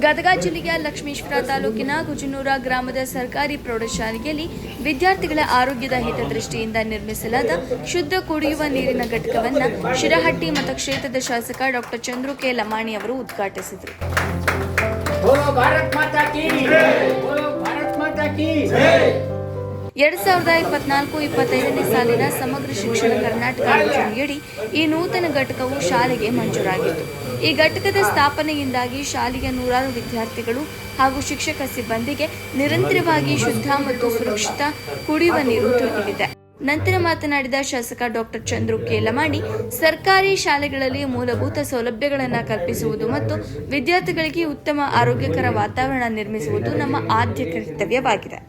ಗದಗ ಜಿಲ್ಲೆಯ ಲಕ್ಷ್ಮೇಶ್ವರ ತಾಲೂಕಿನ ಕುಜನೂರ ಗ್ರಾಮದ ಸರ್ಕಾರಿ ಪ್ರೌಢಶಾಲೆಯಲ್ಲಿ ವಿದ್ಯಾರ್ಥಿಗಳ ಆರೋಗ್ಯದ ಹಿತದೃಷ್ಟಿಯಿಂದ ನಿರ್ಮಿಸಲಾದ ಶುದ್ಧ ಕುಡಿಯುವ ನೀರಿನ ಘಟಕವನ್ನು ಶಿರಹಟ್ಟಿ ಮತಕ್ಷೇತ್ರದ ಶಾಸಕ ಡಾಕ್ಟರ್ ಚಂದ್ರು ಕೆ ಲಮಾಣಿ ಅವರು ಉದ್ಘಾಟಿಸಿದರು. 2024-25ನೇ ಸಾಲಿನ ಸಮಗ್ರ ಶಿಕ್ಷಣ ಕರ್ನಾಟಕ ಯೋಜನೆಯಡಿ ಈ ನೂತನ ಘಟಕವು ಶಾಲೆಗೆ ಮಂಜೂರಾಗಿತ್ತು. ಈ ಘಟಕದ ಸ್ಥಾಪನೆಯಿಂದಾಗಿ ಶಾಲೆಯ ನೂರಾರು ವಿದ್ಯಾರ್ಥಿಗಳು ಹಾಗೂ ಶಿಕ್ಷಕ ಸಿಬ್ಬಂದಿಗೆ ನಿರಂತರವಾಗಿ ಶುದ್ಧ ಮತ್ತು ಸುರಕ್ಷಿತ ಕುಡಿಯುವ ನೀರು ದೊರೆಯಲಿದೆ. ನಂತರ ಮಾತನಾಡಿದ ಶಾಸಕ ಡಾಕ್ಟರ್ ಚಂದ್ರು ಕೆ ಲಮಾಣಿ, ಸರ್ಕಾರಿ ಶಾಲೆಗಳಲ್ಲಿ ಮೂಲಭೂತ ಸೌಲಭ್ಯಗಳನ್ನು ಕಲ್ಪಿಸುವುದು ಮತ್ತು ವಿದ್ಯಾರ್ಥಿಗಳಿಗೆ ಉತ್ತಮ ಆರೋಗ್ಯಕರ ವಾತಾವರಣ ನಿರ್ಮಿಸುವುದು ನಮ್ಮ ಆದ್ಯ ಕರ್ತವ್ಯವಾಗಿದೆ.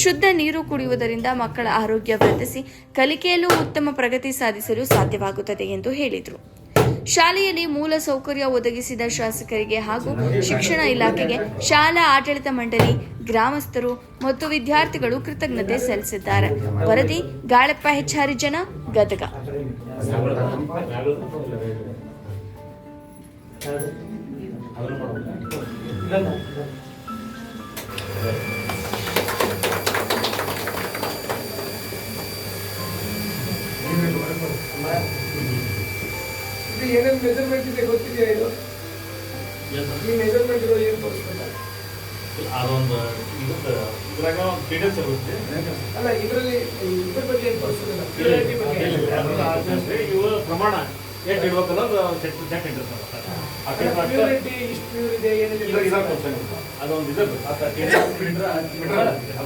ಶುದ್ಧ ನೀರು ಕುಡಿಯುವುದರಿಂದ ಮಕ್ಕಳ ಆರೋಗ್ಯ ವೃದ್ಧಿಸಿ ಕಲಿಕೆಯಲ್ಲೂ ಉತ್ತಮ ಪ್ರಗತಿ ಸಾಧಿಸಲು ಸಾಧ್ಯವಾಗುತ್ತದೆ ಎಂದು ಹೇಳಿದರು. ಶಾಲೆಯಲ್ಲಿ ಮೂಲ ಸೌಕರ್ಯ ಒದಗಿಸಿದ ಶಾಸಕರಿಗೆ ಹಾಗೂ ಶಿಕ್ಷಣ ಇಲಾಖೆಗೆ ಶಾಲಾ ಆಡಳಿತ ಮಂಡಳಿ, ಗ್ರಾಮಸ್ಥರು ಮತ್ತು ವಿದ್ಯಾರ್ಥಿಗಳು ಕೃತಜ್ಞತೆ ಸಲ್ಲಿಸಿದ್ದಾರೆ. ವರದಿ ಗಾಳಪ್ಪ ಹೆಚ್ಚಾರಿ ಜನ, ಗದಗ. ಏನೇನು ಮೆಜರ್ಮೆಂಟ್ ಇದೆ ಗೊತ್ತಿದೆಯಾ? ಇದು ಈ ಮೆಜರ್ಮೆಂಟ್ ಏನು ತೋರಿಸ್ತಾರೆ? ಅದೊಂದು ಇದ್ರಾಗ ಡೀಟೇಲ್ಸ್ ಇರುತ್ತೆ. ಅಲ್ಲ, ಇದರಲ್ಲಿ ಇದ್ರ ಬಗ್ಗೆ ಏನು ತೋರಿಸೋದಿಲ್ಲ. ಇವು ಪ್ರಮಾಣ ಎಷ್ಟು ಇಡ್ಬೇಕಲ್ಲ ಸೆಟ್ ಇಟ್ಟಿರ್ತಾರೆ. ಇಷ್ಟು ಪ್ಯೂರ್ ಇದೆ, ಏನಿದೆ ಅದೊಂದು ಇದೆ.